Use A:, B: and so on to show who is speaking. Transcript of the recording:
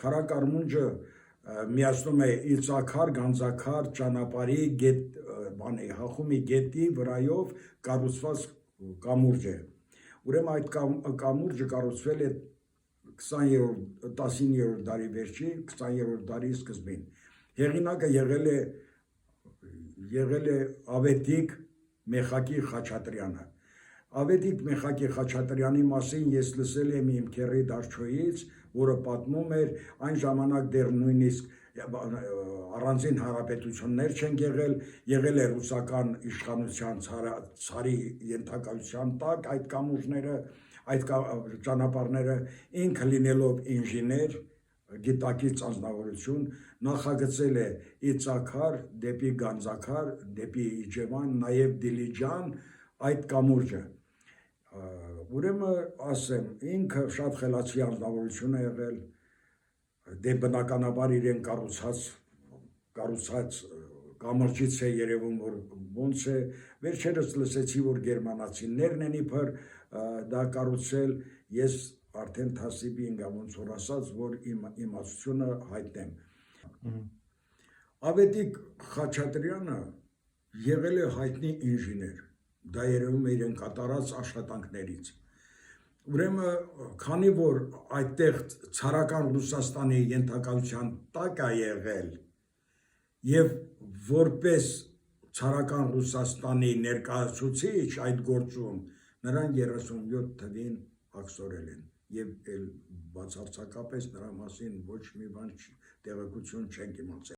A: քարակարմունջը միացնում է իծակար, գանձակար ճանապարհի հախումի գետի վրայով կառուցված կամուրջ է։ Ուրեմն այդ կամուրջը կառուցվել է 19-րդ դարի վերջին, 20-րդ դարի սկզբին։ Հեղինակը եղել է Ավետիք Մեխակի Խաչատրյանը։ Ավետիք Մեխակի Խաչատրյանի մասին ես լսել եմ իմ քեռի դարչոյից, որը պատմում էր, այն ժամանակ դեռ նույնիսկ առանձին հանրապետություններ չեն եղել է ռուսական իշխանության ցարի ենթակայության տակ այդ կամուրջները, այդ ճանապարհները, ինքը լինելով ինժեներ, գիտակից անձնավորություն, նախագծել է իծակար դեպի գանձակար, դեպի Իջևան, նաև Դիլիջան այդ կամուրջը։ Ուրեմն ասեմ, ինքը շատ խելացի անձնավորություն է եղել, դե բնականաբար իրեն կառուցած կամրջից է երևում, որ ոնց է, վերջերս լսեցի, որ գերմանացիներն են իբր դա կառուցել, ես արդեն թասիբի ինգա ոնց որ ասած, որ իմացությունը հայտնեմ։ Ավետիք Խաչատրյանը եղել է հայտնի ինժեներ, դա երևում է իրեն կատարած աշխատանքներից։ Ուրեմն, քանի որ այդտեղ ցարական Ռուսաստանի ենթակայության տակ է եղել եւ որպես ցարական Ռուսաստանի ներկայացուցիչ այդ գործում նրան 37 թվին աքսորել են եւ բացարձակապես նրա մասին ոչ մի բան տեղեկություն չենք իմացել։